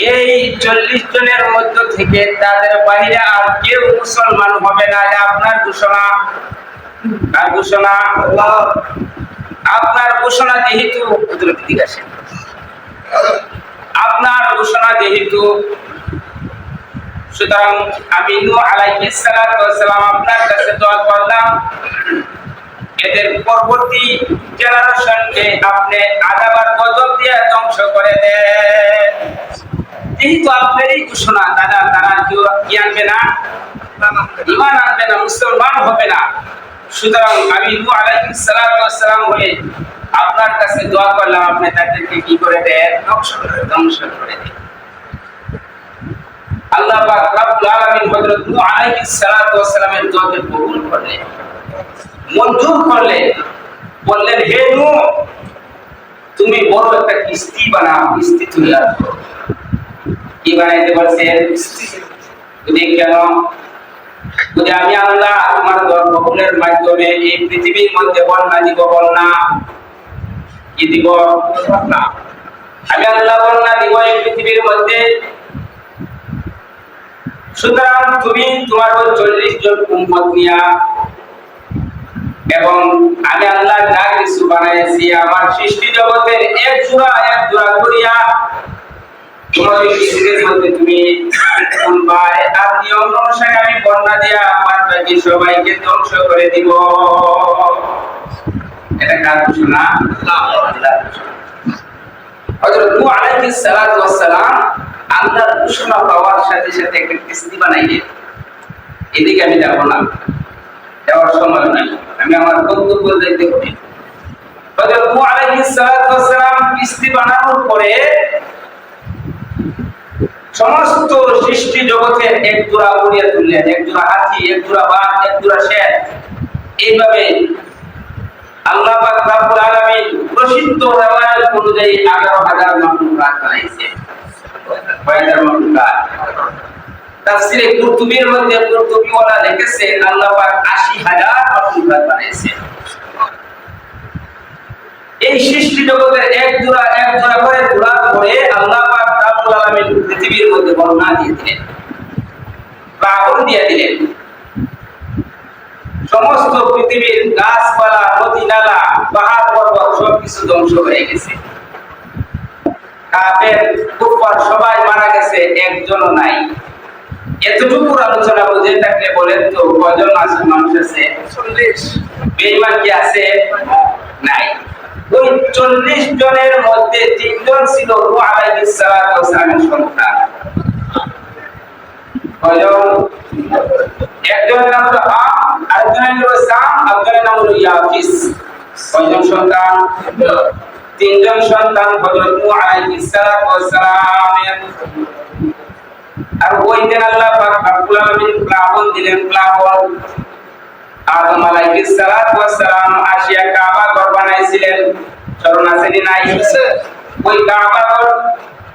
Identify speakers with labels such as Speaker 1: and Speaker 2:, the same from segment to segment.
Speaker 1: এই 40 জনের মধ্য থেকে তাদের বাইরে আর কেউ মুসলমান হবে না। এটা আপনার ঘোষণা। আর ঘোষণা আপনার ঘোষণা যেহেতু ঠিক আছে, আপনার ঘোষণা যেহেতু, সুতরাং আমি নূহ আলাইহিস সালাতু ওয়াস সালাম আপনার কাছে দোয়া করলাম, এদের পরবর্তী জেনারেশনকে আপনি আযাব আর গজব দিয়ে ধ্বংস করে দেন। যেহেতু আপনারই ঘোষণা, তারা কি আনবে না? ঈমান আনবে না, মুসলমান হবে না। সুতরাং আমি নূহ আলাইহিস সালাতু ওয়াস সালাম হয়ে আপনার কাছে দোয়া করলাম, আপনি তাদেরকে কি করে দেন? ধ্বংস করে দেন। আল্লাহ পাক রব্বুল আলামিন হযরত নূহ আলাইহিস সালাতু ওয়াস সালামের দোয়াকে কবুল করলেন, মঞ্জুর করলেন। বললেন, হে নূহ, তুমি বড় একটা কিস্তি বানাও, কিস্তি তুলে আসো। কি বানাইতে বলছেন? যদি কেন? যদি আমি আল্লাহ তোমার দোয়া কবুলের মাধ্যমে এই পৃথিবীর মধ্যে বন্যা দিব, বন্যা কি দিব? বন্যা। আমি আল্লাহ বন্যা দিব এই পৃথিবীর মধ্যে। সুতরাং তুমি তোমার ওই 40 জন উম্মত নিয়া, এবং আমি আল্লাহ যা কিছু বানাইছি আমার সৃষ্টি জগতের এক জোড়া করিয়া তোমার ওই পৃথিবীর মধ্যে তুমি বলবাই, আর নিয়ম অনুসারে আমি বন্যা দিয়া আমার বাকি সবাইকে ধ্বংস করে দিব। এটা কার ঘোষণা? আল্লাহর ঘোষণা। হযরত নূহ আলাইহিস সালাতু ওয়াস সালাম আল্লাহর ঘোষণা পাওয়ার সাথে সাথে একটা কিস্তি বানাইলেন। এদিকে আমি যাব না, যাওয়ার সময় নাই, আমি আমার বক্তব্য দিতে হবে। হযরত নূহ আলাইহিস সালাতু ওয়াস সালাম কিস্তি বানানোর পরে সমস্ত সৃষ্টি জগতের এক জোড়া করিয়া তুললেন, এক জোড়া হাতি, এক জোড়া বাঘ, এক জোড়া শের। এইভাবে আল্লাহ পাক রব্বুল আলামিন প্রসিদ্ধ রওয়ায়াত অনুযায়ী 11,000 মাখলুকাত বানাইছে। কয়টা মাখলুকাত? তাফসীরে কুরতুবীর মধ্যে কুরতুবীওয়ালা লিখেছে আল্লাহ পাক 80,000 মাখলুকাত বানাইছে। এই সৃষ্টি জগতের এক জোড়া করে ঘোরার পরে আল্লাহ পাক রব্বুল আলামিন পৃথিবীর মধ্যে বন্যা দিয়ে দিলেন, প্লাবন দিয়ে দিলেন। সমস্ত পৃথিবীর গাছপালা, নদী নালা, পাহাড় পর্বত সবকিছু ধ্বংস হয়ে গেছে। কাফের কুফার সবাই মারা গেছে, একজনও নাই। এতটুকু আলোচনা বুঝে থাকলে বলেন তো কয়জন আছে? মানুষ আছে 40। বেঈমান কি আছে? নাই। ওই 40 জনের মধ্যে 3 জন ছিল নূহ আলাইহিস সালাতু ওয়াস সালামের সন্তান। কয়জন? একজনের নাম হলো হাম, আরেকজনের নাম হলো সাম, আরেকজনের নাম হলো ইয়াফিস। কয়জন সন্তান? 3 জন সন্তান হযরত নূহ আলাইহিস সালাতু ওয়াস সালামের। আর ওই দিন আল্লাহ পাক রব্বুল আলামিন প্লাবন দিলেন, প্লাবন। আদম আলাইহিস সালাতু ওয়াস সালাম আসিয়া কাবা ঘর বানাইছিলেন, স্মরণ আছে কি নাই? ওই কাবা ঘর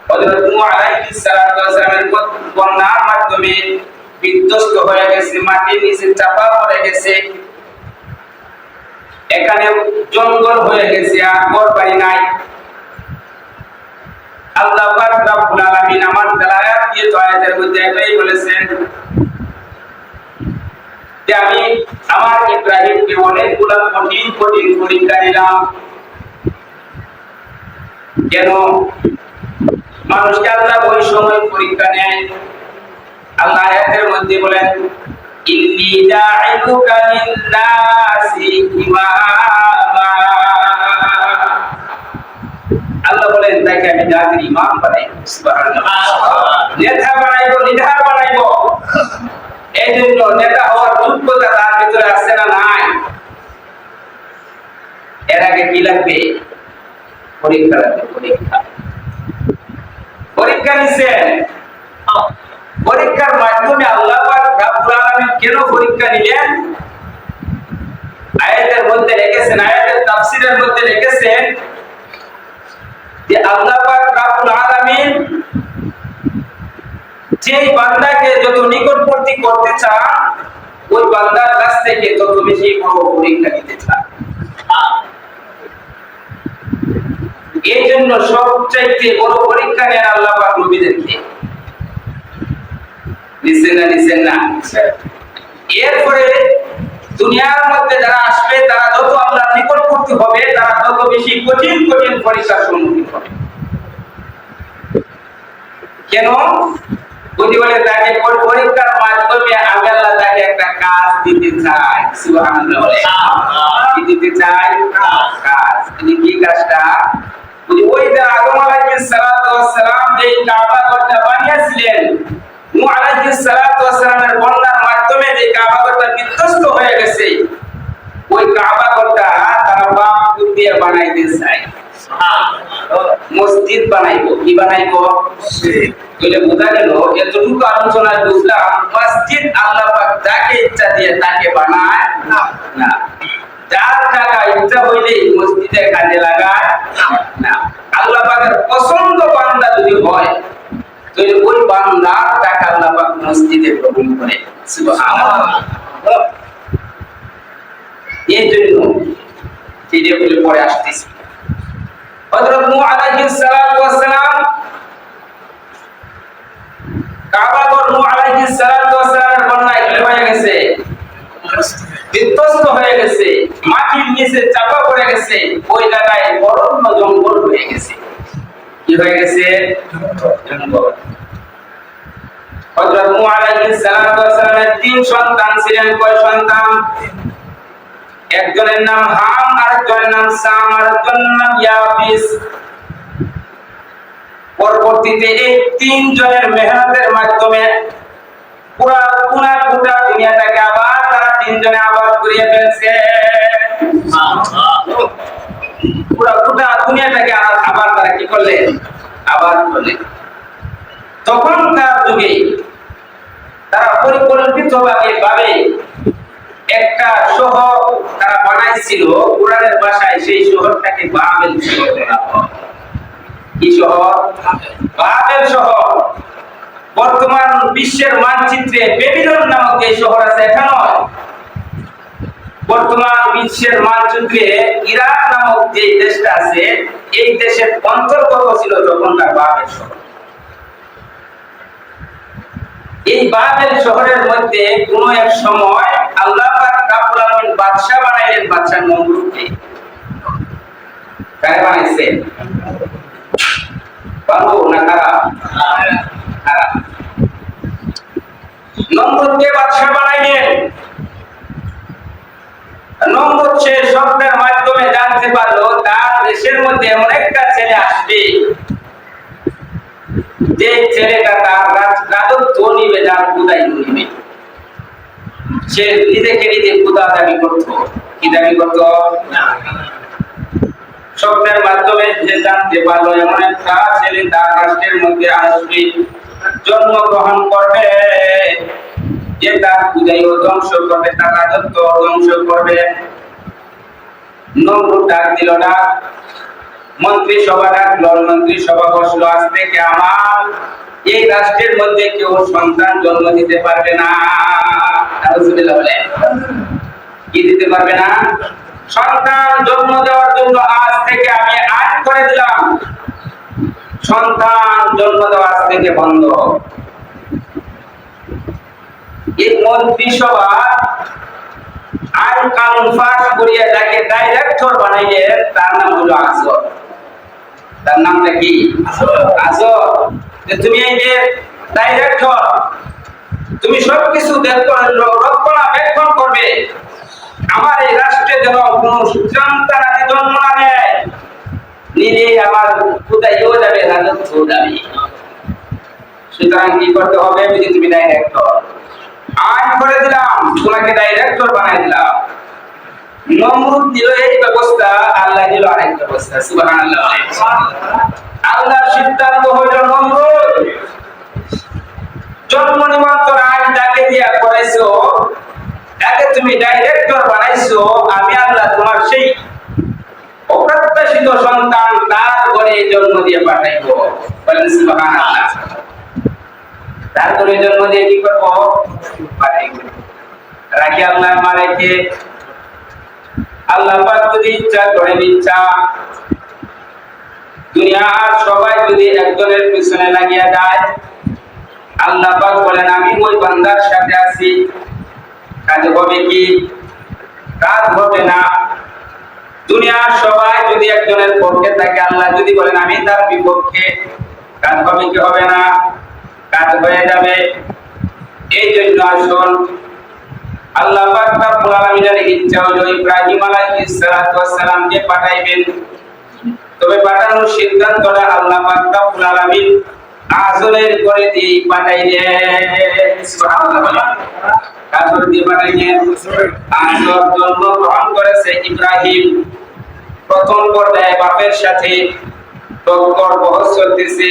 Speaker 1: হযরত নূহ আলাইহিস সালাতু ওয়াস সালামের বন্যার মাধ্যমে বিধ্বস্ত হয়ে গেছে, মাটির নিচে চাপা পড়ে গেছে। এখানে জঙ্গল হয়ে গেছে, আর ঘর বাড়ি নাই। আল্লাহ পাক রব্বুল আলামিন আমার আয়াত দিয়ে আয়াতের মধ্যে এটাই বলেছেন যে আমি আমার ইব্রাহিমকে অনেকগুলা কঠিন পরীক্ষা দিলাম। কেন? মানুষকে আল্লাহ ওই সময় পরীক্ষা নেয়। আল্লাহ আয়াতের মধ্যে বলেন, ইন্নী জাইলুকা লিন-নাসি ইমামা। আল্লাহ বলেন তাকে আমি জাতির ইমাম বানাইব। সুবহানাল্লাহ। নেতা বানাইব, লিডার বানাইব। এই জন্য নেতা হওয়ার যোগ্যতা তার ভিতরে আছে না নাই? এর আগে কি লাগবে? পরীক্ষা লাগবে। পরীক্ষা নিছেন। পরীক্ষার মাধ্যমে আল্লাহ পাক রব্বুল আলামিন কেন পরীক্ষা নিলেন? আয়াতের মধ্যে লিখেছেন, আয়াতের তাফসীরের মধ্যে লিখেছেন যে আল্লাহ পাক রব্বুল আলামিন যেই বান্দাকে যত নিকটবর্তী করতে চান, ওই বান্দার কাছ থেকে তত বেশি বড় পরীক্ষা নিতে চান। এই জন্য সবচাইতে বড় পরীক্ষা নেন আল্লাহ পাক নবীদেরকে। নিছেন না এরপরে দুনিয়ার মধ্যে যারা আসবে তারা যত আল্লাহর নিকটবর্তী হবে তারা তত বেশি কঠিন কঠিন পরীক্ষার সম্মুখীন হবে। কেন? বুঝি বলে তাকে পরীক্ষার মাধ্যমে আমি আল্লাহ তাকে একটা কাজ দিতে চাই। সুবহানাল্লাহ বলে কি দিতে চাই? কাজ। কি কাজটা? বুঝি ওই যে আদম আলাইহিস সালাতু ওয়াস সালাম যে কাবা ঘরটা বানিয়েছিলেন, নূহ আলাইহিস সালাতু ওয়াস সালামের বন্যার মাধ্যমে যে কাবা ঘরটা বিধ্বস্ত হয়ে গেছে, ওই কাবা ঘরটা তারা বাপ দিয়ে বানাইতে চায়। মসজিদ বানাইবো। কি বানাইবো? মসজিদ। বোঝা গেল এতটুকু আলোচনায় বুঝলাম মসজিদ আল্লাহ পাক যাকে ইচ্ছা দিয়ে তাকে বানায় না। যার টাকা ইচ্ছা হইলেই মসজিদের কাজে লাগায় না। আল্লাহ পাকের পছন্দ বান্দা যদি হয় তাহলে ওই বান্দার টাকা আল্লাহ পাক মসজিদে কবুল করে। সুবহানাল্লাহ। এই জন্য যে বলে পরে আসতেছি হযরত নূহ আলাইহিস সালাতু ওয়াস সালাম কাবা ঘর নূহ আলাইহিস সালাতু ওয়াস সালামের বন্যায় কি হয়ে গেছে? বিধ্বস্ত হয়ে গেছে, মাটির নিচে চাপা পড়ে গেছে, ওই জায়গায় অরণ্য জঙ্গল হয়ে গেছে। কি হয়ে গেছে? জঙ্গল। হযরত নূহ আলাইহিস সালাতু ওয়াস সালামের 3 সন্তান ছিলেন। কয় সন্তান? একজনের নাম হাম, আরেকজনের নাম সাম, আরেকজনের নাম ইয়াফিস। পরবর্তীতে এই 3 জনের মেহনতের মাধ্যমে পুরা গোটা দুনিয়াটাকে আবার তারা 3 জনে আবাদ করিয়ে ফেলছে। পুরা গোটা দুনিয়াটাকে আবার তারা কি করলেন? আবাদ করলেন। তখনকার যুগে তারা পরিকল্পিতভাবে একটা শহর তারা বানাইছিল কোরআনের ভাষায়, সেই শহরটাকে বাবেল শহর বলা হয়। কি শহর? বাবেল শহর। বর্তমান বিশ্বের মানচিত্রে বেবিলন নামক যে শহর আছে এটা নয়, বর্তমান বিশ্বের মানচিত্রে ইরাক নামক যে দেশটা আছে এই দেশের অন্তর্গত ছিল তখনকার বাবেল শহর। এই বাবেল শহরের মধ্যে কোন এক সময় আল্লাহ পাক রব্বুল আলামিন বাদশা বানাইলেন, বাদশা নমরুদকে। কারে বানাইছে? বাবু না কারা? নমরুদকে বাদশা বানাইলেন। নমরুদ সে স্বপ্নের মাধ্যমে জানতে পারলো তার দেশের মধ্যে এমন একটা ছেলে আসবে যে ছেলেটা তার রাজত্ব নিবে, যার খোদাই নিবে। সে নিজেকে নিজে খোদা দাবি করত। কি দাবি করত? স্বপ্নের মাধ্যমে যে জানতে পারলো এমন একটা ছেলে তার রাষ্ট্রের মধ্যে আসবে, জন্মগ্রহণ করবে, যে তার খোদাইও ধ্বংস করবে, তার রাজত্ব ধ্বংস করবে। নমরুদ ডাক দিল না, মন্ত্রিসভা ডাকলো, মন্ত্রিসভা বসলো, আজ থেকে আমার এই রাষ্ট্রের মধ্যে কেউ সন্তান জন্ম দিতে পারবে না। নাউজুবিল্লাহ বলে কি দিতে পারবে না? সন্তান জন্ম দেওয়ার জন্য আজ থেকে আমি আইন করে দিলাম, সন্তান জন্ম দেওয়া আজ থেকে বন্ধ। এই মন্ত্রিসভা আইন কানুন পাস করিয়ে যাকে ডাইরেক্টর বানাইলেন তার নাম হলো আজর। তার নামটা কি? আজর। যে তুমি এই যে ডাইরেক্টর, তুমি সবকিছু রক্ষণাবেক্ষণ করবে, আমার এই রাষ্ট্রে যেন কোনো সন্তানাদি জন্ম না নেয়, নিলে আমার খোদাইও যাবে, রাজত্ব যাবে। সুতরাং কি করতে হবে? যদি তুমি ডাইরেক্টর, আইন করে দিলাম, তোমাকে ডাইরেক্টর বানাই দিলাম। নমরুদ দিল এই ব্যবস্থা, আল্লাহ দিল আরেক ব্যবস্থা। সুবহানাল্লাহ। আল্লাহর সিদ্ধান্ত হইল নমরুদ জন্ম নিমন্ত্রণ আইন যাকে দিয়া করাইছো, তাকে তুমি ডাইরেক্টর বানাইছো, আমি আল্লাহ তোমার সেই অপ্রত্যাশিত সন্তান তার ঘরে জন্ম দিয়ে পাঠাইবো। বলেন সুবহানাল্লাহ। তার ঘরে জন্ম দিয়ে কি করবো? পাঠাইবো। রাখি আল্লাহ মারেকে আল্লাহ পাক যদি ইচ্ছা করেন, ইচ্ছা দুনিয়ার সবাই যদি একজনের পিছনে লাগিয়া যায়, আল্লাহ পাক বলেন আমি ওই বান্দার সাথে আছি। কাজ হবে কি? কাজ হবে না। দুনিয়ার সবাই যদি একজনের পক্ষে থাকে, আল্লাহ যদি বলেন আমি তার বিপক্ষে, কাজ হবে কি? হবে না, কাজ হয়ে যাবে। এই জন্য আসুন আল্লাহ পাক রব্বুল আলামিনের ইচ্ছা হলো ইব্রাহিম আলাইহিস সালাতু ওয়াস সালামকে পাঠাইবেন। তবে পাঠানোর সিদ্ধান্তটা আল্লাহ পাক রব্বুল আলামিন আজরের করে দিয়ে পাঠাইলেন। সুবহানাল্লাহ। আজর দিয়ে পাঠাইলেন। আজর জন্মগ্রহণ করেছে ইব্রাহিম। প্রথম পর্যায়ে বাপের সাথে তর্ক বহস চলতেছে,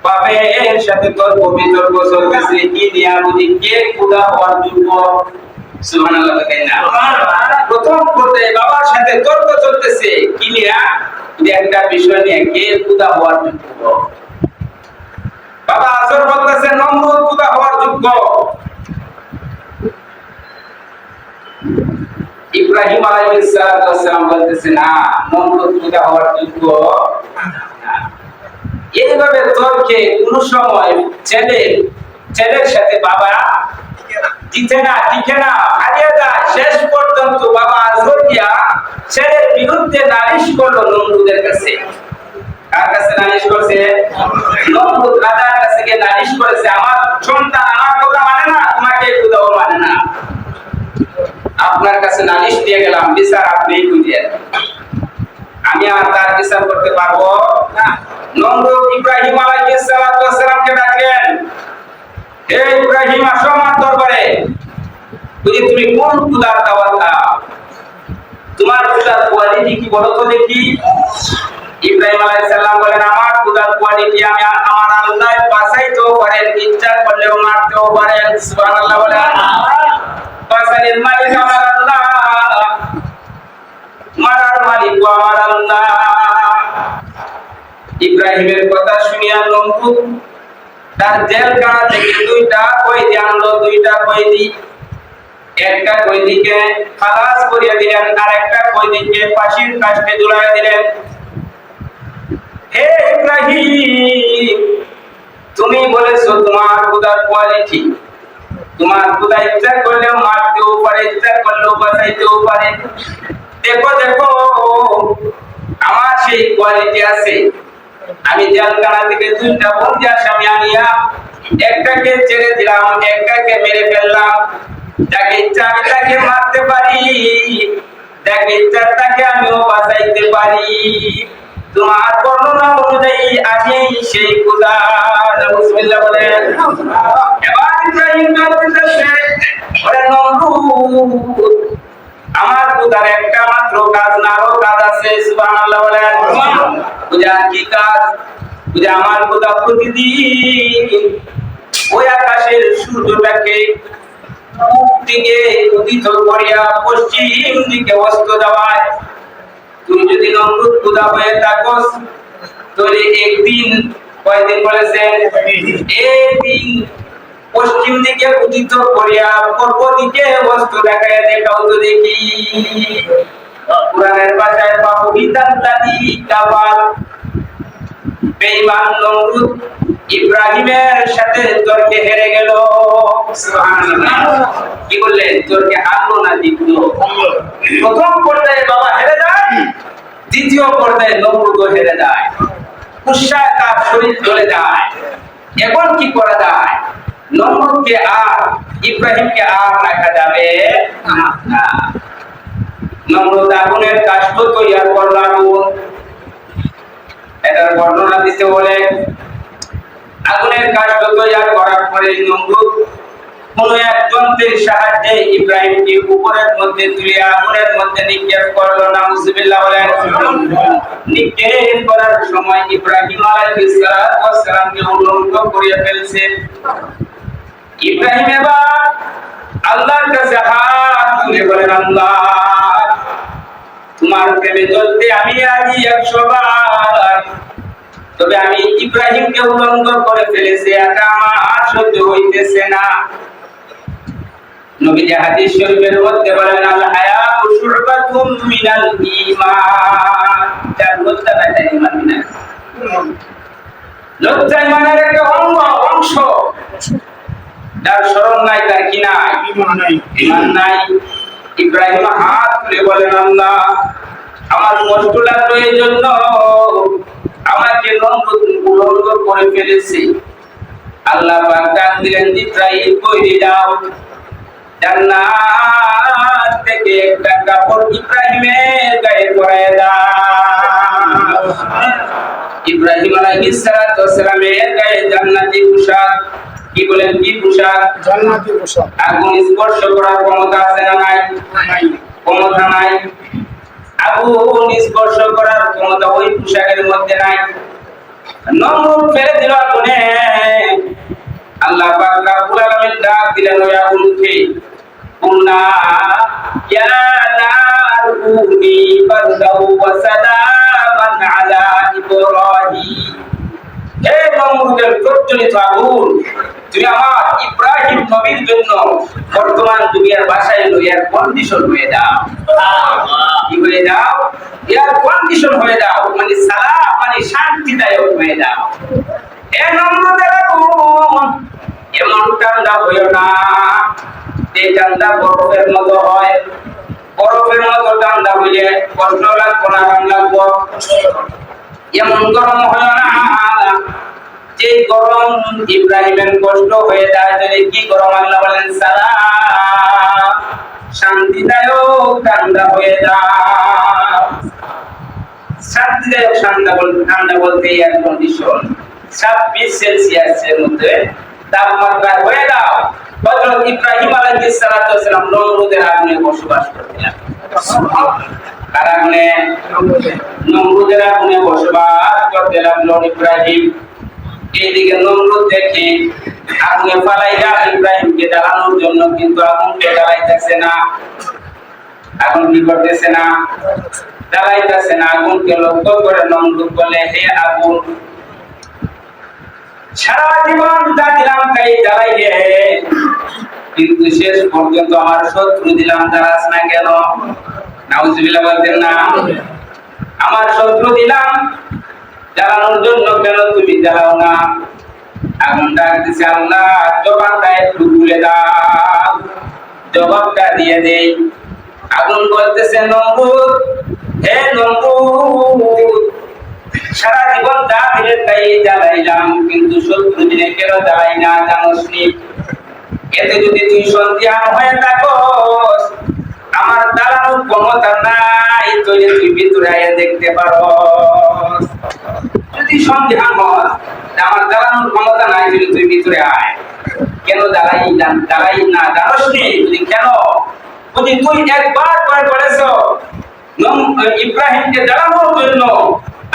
Speaker 1: বাপের সাথে তর্ক বিতর্ক চলতেছে কি নিয়ে, বুঝি কে খোদা হওয়ার যোগ্য। সুবহানাল্লাহ। প্রথম পর্যায়ে বাবার সাথে তর্ক চলতেছে কি নিয়ে, একটা বিষয় নিয়ে, কে খোদা হওয়ার যোগ্য। বাবা আজর বলতেছে নমরুদ খোদা হওয়ার যোগ্য। ইব্রাহিম আলাইহিস সালাম বলতেছে না, নমরুদ খোদা হওয়ার যোগ্য না। এইভাবে তর্কে কোন সময় ছেলের সাথে বাবা জিতে না, টিকে না, হারিয়ে যায়। শেষ পর্যন্ত বাবা আজর গিয়া ছেলের বিরুদ্ধে নালিশ করলো নমরুদের কাছে। কার কাছে নালিশ করছে? নমরুদ রাজার কাছে গিয়ে নালিশ করেছে, আমার সন্তান আমার কথা মানে না, তোমাকে খোদাও মানে না। আপনার কাছে নালিশ দিয়ে গেলাম, বিচার আপনিই করিয়েন, আমি আর তার বিচার করতে পারবো না। নমরুদ ইব্রাহিম আলাইহিস সালাতু ওয়াস সালামকে ডাকলেন, হে ইব্রাহিম আসো আমার দরবারে। বুঝি তুমি কোন খোদার দাওয়াত দাও? তোমার খোদার কোয়ালিটি কি বলো তো দেখি। ইব্রাহিম আলাইহিস সালাম বলেন আমার খোদার কোয়ালিটি আমি আমার আল্লাহ বাঁচাইতেও পারেন, ইচ্ছা করলেও মারতেও পারেন। সুবহানাল্লাহ বলেন। বাঁচানোর মালিক আমার আল্লাহ, মারার মালিক আমার আল্লাহ। ইব্রাহিমের কথা শুনিয়া নমরুদ তার জেলখানা থেকে দুইটা কয়েদি আনলো। দুইটা কয়েদি, একটা কয়েদিকে খালাস করিয়া দিলেন, আর একটা কয়েদিকে ফাঁসির কাস্টে ঝুলাইয়া দিলেন। হে ইব্রাহিম, তুমি বলেছো তোমার খোদার কোয়ালিটি, তোমার খোদা ইচ্ছা করলেও মারতেও পারে, ইচ্ছা করলেও বাঁচাইতেও পারে। দেখো দেখো আমার সেই কোয়ালিটি আছে। আমি জেলখানা থেকে দুইটা বন্দী আসামি আনিয়া একটাকে ছেড়ে দিলাম, একটাকে মেরে ফেললাম। যাকে ইচ্ছা আমি তাকে মারতে পারি, যাকে ইচ্ছা তাকে আমিও বাঁচাইতে পারি। তোমার বর্ণনা অনুযায়ী আমি সেই খোদা। বিসমিল্লাহ বলেন। এবার ইব্রাহিম বলতেছে, ওরে নমরুদ, আমার খোদার একটা মাত্র কাজ না, আরো কাজ আছে। সুবহানাল্লাহ বলেন। বুঝা কি কাজ? বুঝা আমার খোদা প্রতিদিন ওই আকাশের সূর্যটাকে পূব দিকে উদিত করিয়া পশ্চিম দিকে অস্ত যাওয়ায়। তুমি যদি নমরুদ খোদা হয়ে থাকো তাহলে একদিন, কয়দিন বলেছেন? একদিন পশ্চিম দিকে উদিত করিয়া পূর্ব দিকে অস্ত দেখায় দেখাও তো দেখি। কুরআনের ভাষায় বাহুবিতাল্লাযী কাফার। বেঈমান নমরুদ ইব্রাহিমের সাথে তর্কে হেরে গেল। সুবহানাল্লাহ। কি বললেন? তর্কে হারলো না, জিতলো। প্রথম পর্যায়ে বাবা হেরে যায়, দ্বিতীয় পর্যায়ে নমরুদ হেরে যায়। কুশায় তার শরীর জ্বলে যায়। এখন কি করা যায়? নমরুদকে আর ইব্রাহিমকে আর রাখা যাবে না। নমরুদ আগুনের কাষ্ঠ তৈরি করল। আগুন, এটার বর্ণনা দিতে বলে, আগুনের কাষ্ঠ তৈরি করার পরে নমরুদ কোন এক যন্ত্রের সাহায্যে ইব্রাহিমকে উপরের মধ্যে তুলে আগুনের মধ্যে নিক্ষেপ করলো। নাউজুবিল্লাহ বলেন। নিক্ষেপ করার সময় ইব্রাহিম আলাইহিস সালামকে উলঙ্গ করে ফেলছে। ইব্রাহিম এবার আল্লাহর কাছে হাত তুলে বলেন, আল্লাহ তোমার প্রেমে জ্বলতে আমি রাজি 100 বার। তবে আমি ইব্রাহিমকে উলঙ্গ করে ফেলেছি, এটা আমার সহ্য হইতেছে না। নবীজি হাদিস শরীফের মধ্যে বলেন, আল হায়াউ শুরবাতুম মিনাল ঈমান। এটা লজ্জা না, ঈমান না। লজ্জা ঈমানের একটা অংশ। যার স্মরণ নাই তার কি নাই? ঈমান নাই। ইব্রাহিম হাত তুলে বলেন, আল্লাহ আমার কষ্ট লাগলো এই জন্য আমাকে নমরুদ করে ফেলেছে। আল্লাহ পাক ডাক দিলেন, ইব্রাহিম কইরে যাও, জান্নাত থেকে একটা কাপড় ইব্রাহিমের গায়ে পরায় দাও। ইব্রাহিম আলাইহিস সালাতু ওয়াস সালামের গায়ে জান্নাতি পোশাক। কি বলেন? কি পোশাক?
Speaker 2: জান্নাতি পোশাক।
Speaker 1: আগুন স্পর্শ করার ক্ষমতা আছে না নাই? ক্ষমতা নাই। আগুন স্পর্শ করার ক্ষমতা ওই পোশাকের মধ্যে নাই। নমরুদ ফেলে দিল আগুনে। আল্লাহ পাক রব্বুল আলামিন ডাক দিলেন ওই আগুনকে, কুলনা ইয়া নারু কুনি বারদাও ওয়া সালামান আলা ইব্রাহিম। হে নমরুদের প্রজ্বলিত আগুন, তুমি আমার ইব্রাহিম নবীর জন্য বর্তমান দুনিয়ার ভাষায় এয়ার কন্ডিশন হয়ে দাও। কি হয়ে দাও? এয়ার কন্ডিশন হয়ে দাও, মানে সালাম, মানে শান্তিদায়ক হয়ে দাও। হে নমরুদের আগুন, এমন ঠান্ডা হইও না যে ঠান্ডা বরফের মতো হয়। বরফের মতো ঠান্ডা হইলে কষ্ট লাগবো না, আরাম লাগবো? এমন গরম হয় না যে গরম ইব্রাহিমের কষ্ট হয়ে যায়। যদি কি গরম? আল্লাহ বলেন সালাম, শান্তিদায়ক ঠান্ডা হয়ে যায়। শান্তিদায়ক ঠান্ডা বলতে এয়ার কন্ডিশন 26 সেলসিয়াসের মধ্যে তাপমাত্রা হয়ে দাও। হযরত ইব্রাহিম আলাইহিস সালাতু ওয়াস সালাম নমরুদের আগুনে বসবাস করতেন। কার আগুনে? নমরুদের আগুনে বসবাস করতে লাগলো ইব্রাহিম। এইদিকে নমরুদ দেখে আগুনে ফালাইয়া ইব্রাহিমকে জ্বালানোর জন্য, কিন্তু আগুনকে জ্বালাইতেছে না। আগুন কি করতেছে না? জ্বালাইতেছে না। আগুনকে লক্ষ্য করে নমরুদ বলে, হে আগুন, সারা জীবন যা দিলাম তাই জ্বালাইলে, কিন্তু শেষ পর্যন্ত আমার শত্রু দিলাম, জ্বালাস না কেন? নাউজুবিল্লাহ বলতেন না? আমার শত্রু দিলাম জ্বালানোর জন্য, কেন তুমি জ্বালাও না? আগুন ডাক দিছে, আল্লাহ জবাবটা একটু খুলে দাও, জবাবটা দিয়ে দেই। আগুন বলতেছে, নমরুদ, হে নমরুদ, সারা জীবন যা দিলে তাই জ্বালাইলাম, কিন্তু শত্রু দিলে কেন জ্বালাই না জানোস নি? এতে যদি তুই সন্দিহান হয়ে থাকস, আমার জ্বালানোর ক্ষমতা নাই, তুই ভিতরে আয়া দেখতে পারস। যদি সন্দিহান হস আমার জ্বালানোর ক্ষমতা নাই, যদি তুই ভিতরে আয়। কেন জ্বালাই না জানোস নি? যদি কেন, যদি তুই একবার করে বলেছ ইব্রাহিমকে জ্বালানোর জন্য,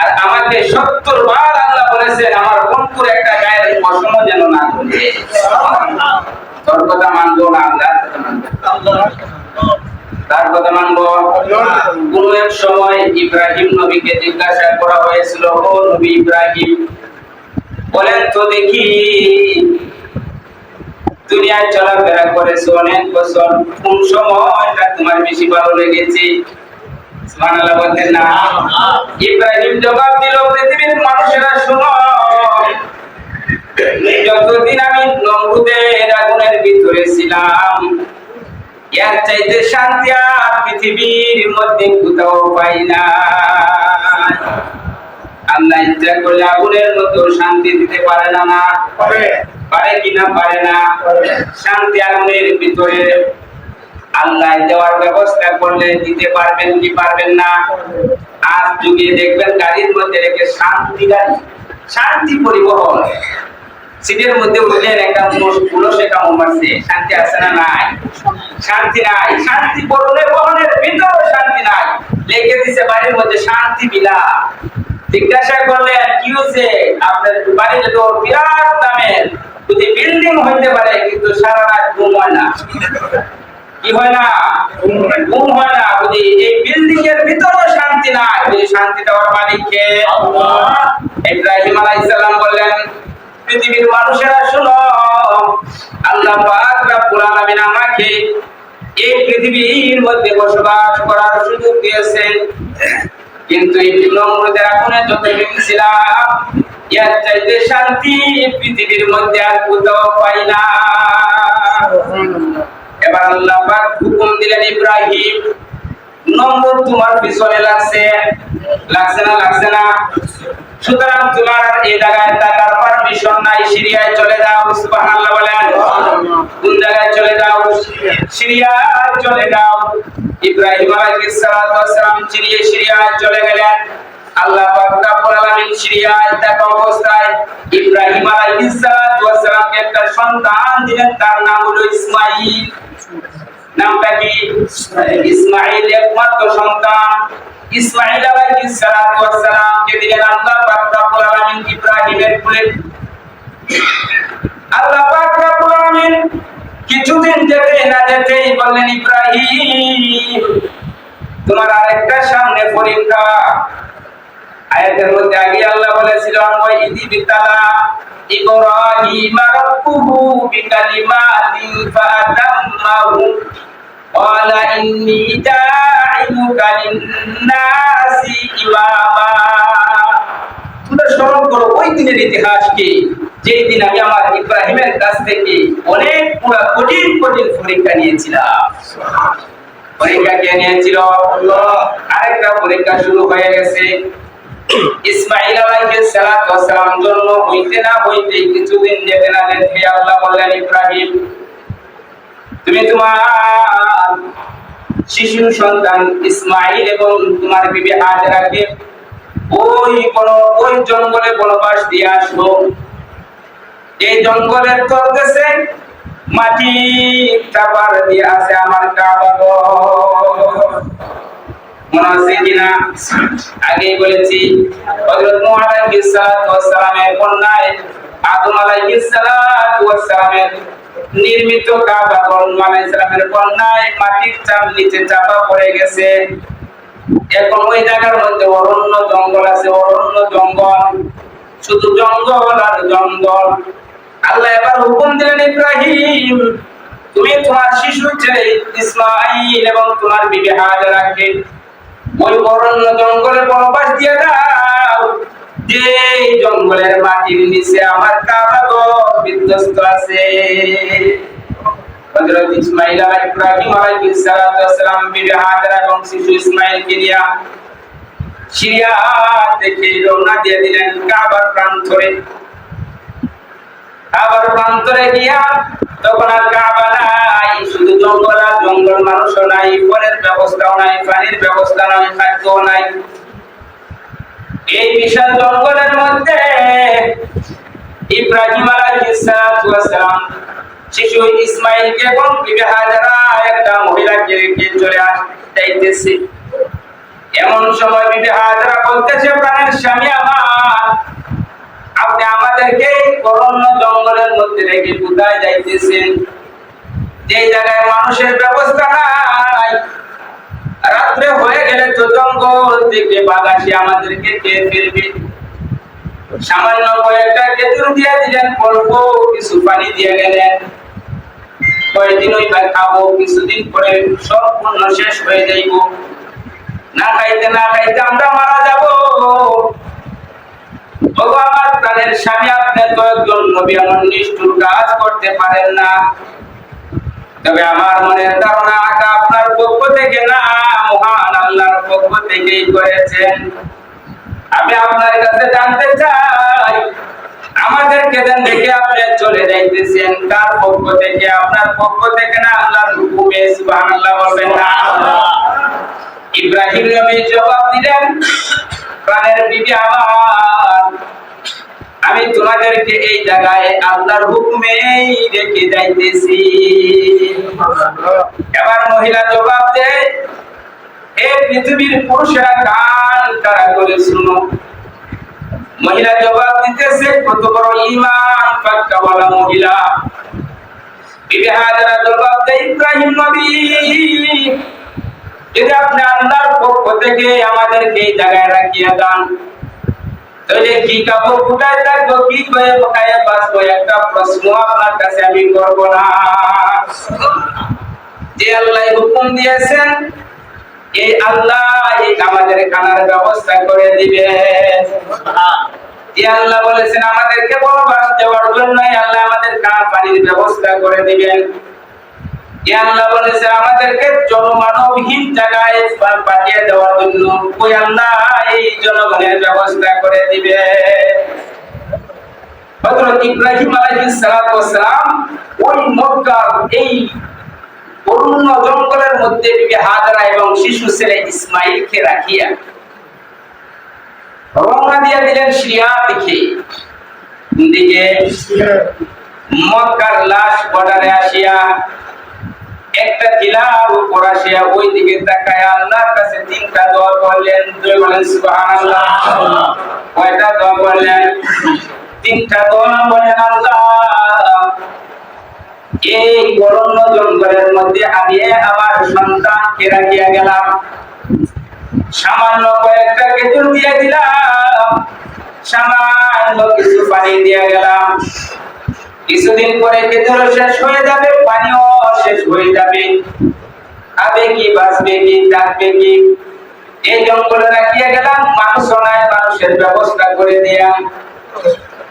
Speaker 1: আর আমাকে 70 বার আল্লাহ বলেছেন আমার বন্ধুর একটা গায়ের পশম যেন না করে। তোর কথা মানবো না আল্লাহর কথা মানবো? তার কথা মানবো? কোন এক সময় ইব্রাহিম নবীকে জিজ্ঞাসা করা হয়েছিল, ও নবী ইব্রাহিম, বলেন তো দেখি, দুনিয়ায় চলাফেরা করেছো অনেক বছর, কোন সময়টা তোমার বেশি ভালো লেগেছে? সুবহানাল্লাহ বলতেন না? ইব্রাহিম জবাব দিল, পৃথিবীর মানুষেরা শোনো, যতদিন আমি নমরুদের আগুনের ভিতরে ছিলাম, এর চাইতে শান্তি আর পৃথিবীর মধ্যে কোথাও পাই না। আল্লাহ ইচ্ছা করলে আগুনের মতো শান্তি দিতে পারে না? না পারে কি না? পারে না? শান্তি আগুনের ভিতরে আল্লাহ দেওয়ার ব্যবস্থা করলে দিতে পারবেন কি পারবেন না? আজ যুগে দেখবেন গাড়ির মধ্যে রেখে শান্তি গাড়ি, শান্তি পরিবহন, সিটের মধ্যে উঠলেন একটা পুলসে কামড় মারছে, শান্তি আছে না? নাই। শান্তি নাই। শান্তি পরিবহনের ভিতরে শান্তি নাই, লেগে দিছে বাড়ির মধ্যে শান্তি বিলা। জিজ্ঞাসা করলেন কি হয়েছে? আপনার বাড়িতে তো বিরাট দামের, যদি বিল্ডিং হইতে পারে, কিন্তু সারা রাত ঘুম হয় না। কি হয় না? ঘুম হয় না। যদি এই বিল্ডিং এর ভিতরে শান্তি নাই, যদি শান্তি দেওয়ার মালিক কে? আল্লাহ। ইব্রাহিম আলাইহিস সালাম বললেন, পৃথিবীর মানুষেরা শুনো, আল্লাহ পাক রব্বুল আলামিন আমাকে এই পৃথিবীর মধ্যে বসবাস করার সুযোগ দিয়েছেন, কিন্তু এই নমরুদের আগুনে যত ছিলাম, এর চাইতে শান্তি পৃথিবীর মধ্যে আর কোথাও পাই না। এবার আল্লাহ পাক হুকুম দিলেন ইব্রাহিম নম্বর তোমার পিছনে লাগছে না সুতরাং তোমার এই জায়গায় থাকার পারমিশন নাই সিরিয়ায় চলে যাও সুবহানাল্লাহ বলেন কোন জায়গায় চলে যাও সিরিয়ায় চলে যাও ইব্রাহিম আলাইহিস সালাতু ওয়াস সালাম সিরিয়ায় চলে গেলেন আল্লাহ পাক রব্বুল আলামিন সিরিয়ায় থাকা অবস্থায় ইব্রাহিম আলাইহিস সালাতু ওয়াস সালামকে একটা সন্তান দিলেন তার নাম হলো ইসমাঈল নামটা কি ইসমাঈল একমাত্র সন্তান ইসমাঈল আলাইহিস সালাতু ওয়াস সালাম কে দিলেন আল্লাহ পাক রব্বুল আলামিন ইব্রাহিমের কোলে আল্লাহ পাক রব্বুল আলামিন কিছুদিন যেতেই বললেন ইব্রাহিম তোমার আরেকটা সামনে পরীক্ষা আয়াতের মধ্যে আগে আল্লাহ বলেছিলেন ওয়া ইদি বিতালা ইব্রাহিম রাব্বুহু বিকালিমাতিন ফাতাম্মাহু ক্বালা ইন্নী জা'iলুকা লিন-নাসি ইমামা তোমরা স্মরণ করো ওই দিনের ইতিহাসকে যেই দিন আমি আমার ইব্রাহিমের কাছ থেকে অনেক কঠিন পরীক্ষা নিয়েছিলাম পরীক্ষা কে নিয়েছিল আল্লাহ আরেকটা পরীক্ষা শুরু হয়ে গেছে ইসমাঈল আলাইহিস সালাতু ওয়াস সালাম জন্ম হইতে না হইতে কিছুদিন যেতে না যেতে আল্লাহ বললেন ইব্রাহিম তুমি তোমার শিশু সন্তান ইসমাঈল এবং তোমার বিবি হাজেরাকে ওই জঙ্গলে বনবাস দিয়ে আসো এই জঙ্গলের তলদেশে মাটি চাপার দিয়ে আছে আমার কাবা ঘর মনে আছে কিনা আগেই বলেছি হযরত নূহ আলাইহিস সালাতু ওয়াস সালামের কন্যায় আদম আলাইহিস সালাতু ওয়াস সালামের নির্মিত কাবা ঘর নূহ আলাইহিস সালামের কন্যায় মাটির চাপ নিচে চাপা পড়ে গেছে এখন ওই জায়গার মধ্যে অরণ্য জঙ্গল আছে অরণ্য জঙ্গল শুধু জঙ্গল আর জঙ্গল আল্লাহ এবার হুকুম দিলেন ইব্রাহিম তুমি তোমার শিশু ছেলে ইসমাঈল এবং তোমার বিবি হাজেরাকে ওই অরণ্য জঙ্গলের বনবাস দিয়ে দাও যে জঙ্গলের মাটির নিচে আমার কাবা ঘর বিধ্বস্ত আছে হযরত ইসমাঈল ইব্রাহিম আলাইহিস সালাতু ওয়াস সালাম বিবি হাজেরা এবং শিশু ইসমাঈলকে নিয়ে সিরিয়া থেকে রওনা দিয়ে দিলেন কাবার প্রান্তরে গিয়া তখন আর কাবা নাই শুধু জঙ্গল আর জঙ্গল মানুষও নাই ফলের ব্যবস্থাও নাই পানির ব্যবস্থা নাই খাদ্যও নাই এই বিশাল জঙ্গলের মধ্যে ইব্রাহিম আলাইহিস সালাতু ওয়াস সালাম শিশু ইসমাঈলকে এবং বিবি হাজেরা একটা মহিলাকে রেখে চলে যাইতেছে এমন সময় বিবি হাজেরা বলতেছে প্রাণের স্বামী আমার আপনি আমাদেরকে অরণ্য জঙ্গলের মধ্যে রেখে কোথায় যাইতেছেন যে জায়গায় মানুষের ব্যবস্থা নাই রাত্রে হয়ে গেলে তো জঙ্গল থেকে বাগাসি আমাদেরকে খেয়ে ফেলবে সামান্য কয়েকটা খেজুর দিয়ে দিলেন অল্প কিছু পানি দিয়ে গেলেন কয়েকদিন ওই খাবো কিছুদিন পরে সম্পূর্ণ শেষ হয়ে যাইব না খাইতে আমরা মারা যাব আমার প্রাণের স্বামী আপনি তো একজন নবী এমন নিষ্ঠুর কাজ করতে পারেন না তবে আমার মনের ধারণা আপনার পক্ষ থেকে না মহান আল্লাহর পক্ষ থেকেই করেছেন আমি আপনার কাছে জানতে চাই আমাদেরকে দেখে আপনি চলে যাইতেছেন কার পক্ষ থেকে আপনার পক্ষ থেকে না আল্লাহর হুকুমে সুবহানাল্লাহ বলবেন না ইব্রাহিম নবী জবাব দিলেন প্রাণের বিবি আমার আমি তোমাদেরকে এই জায়গায় আল্লাহর হুকুমেই রেখে যাইতেছি এবার মহিলা জবাব দেয় এই পৃথিবীর পুরুষেরা কান খাড়া করে শুনো মহিলা জবাব দিতেছে কত বড় ঈমান পাক্কাওয়ালা মহিলা বিবি হাজেরা জবাব দেয় ইব্রাহিম নবী যদি আপনি আল্লাহর পক্ষ থেকে আমাদেরকে এই জায়গায় রাখিয়ে দেন তাহলে কি কাপড় কোথায় থাকবো কি করে কোথায় বাঁচবো একটা প্রশ্ন আপনার কাছে আমি করব না যে আল্লাহ হুকুম দিয়েছেন এই আল্লাহ আমাদের খানার ব্যবস্থা করে দিবেন যে আল্লাহ বলেছেন আমাদেরকে বনবাস যাওয়ার জন্য আল্লাহ আমাদের খানা পানির ব্যবস্থা করে দিবেন ইয়া আল্লাহ বলেছে আমাদেরকে জনমানবহীন জায়গায় পাঠিয়ে দেওয়ার জন্য ওই আল্লাহ এই জনগণের ব্যবস্থা করে দিবে। হযরত ইব্রাহিম আলাইহিস সালাতু ওয়াস সালাম ওই মক্কার এই অরণ্য জঙ্গলের মধ্যে বিবি হাজরা এবং শিশু ছেলে ইসমাঈলকে রাখিয়া রওনা দিয়ে দিলেন সিরিয়া দিকে। দিকে মক্কার লাশ বর্ডারে আসিয়া একটা টিলার উপর আসিয়া ওই দিকে তাকায় আল্লাহর কাছে তিনটা দোয়া করলেন। দুই বলেন সুবহানাল্লাহ। কয়টা দোয়া করলেন? তিনটা দোয়া বলেন। আল্লাহ এই অরণ্য জঙ্গলের মধ্যে আমি আমার সন্তানকে রাখিয়া গেলাম, সামান্য কয়েকটা খেজুর দিয়ে দিলাম, সামান্য কিছু পানি দিয়ে গেলাম, কিছুদিন পরে খেজুর শেষ হয়ে যাবে, পানিও শেষ হয়ে যাবে, খাবে কি, বাঁচবে কি, থাকবে কি? এই জঙ্গলে রাখিয়া গেলাম, মানুষ নাই, মানুষের ব্যবস্থা করে দিয়া,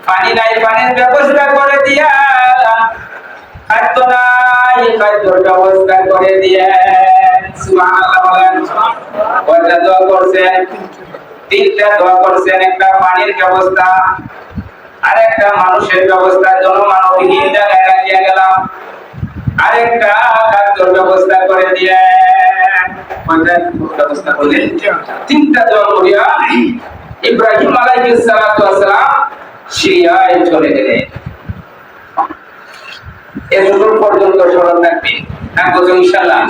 Speaker 1: পানি নাই, পানির ব্যবস্থা করে দিয়া, খাদ্য নাই, খাদ্যর ব্যবস্থা করে দিয়া। সুবহানাল্লাহ বলেন। কয়টা দোয়া করছেন? তিনটা দোয়া করছেন। একটা পানির ব্যবস্থা, আরেকটা মানুষের ব্যবস্থা, জনমানবহীন জায়গায় রাখিয়া গেলাম, আরেকটা খাদ্যর ব্যবস্থা করে দিয়ে। কয়টা ব্যবস্থা করলেন? তিনটা দোয়া করিয়া ইব্রাহিম আলাইহিস সালাতু ওয়াস সালাম সিরিয়ায় চলে গেলেন। এতদূর পর্যন্ত স্মরণ রাখবেন, ইনশাআল্লাহ।